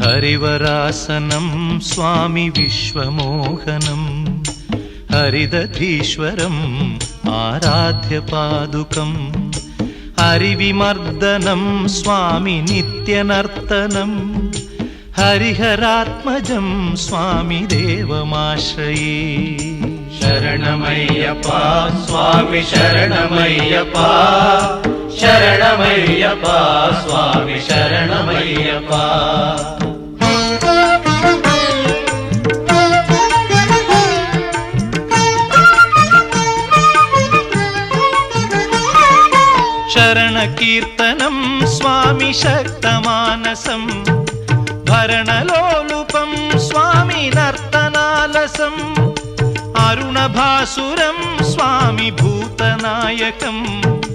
हरिवरासनं स्वामी विश्वमोहनं हरिदधीश्वरम् आराध्य पादुकम् हरिविमर्दनं स्वामी नित्यनर्तनं हरिहरात्मजं स्वामी देवमाश्रये। शरणमय्यप्पा स्वामी शरणमय्यप्पा शरणमय्यप्पा स्वामी शरणमय्यप्पा। शरणकीर्तनं स्वामी शक्तमानसं भरणलोलुपं स्वामी नर्तनालसम् अरुणभासुरं स्वामी भूतनायकम्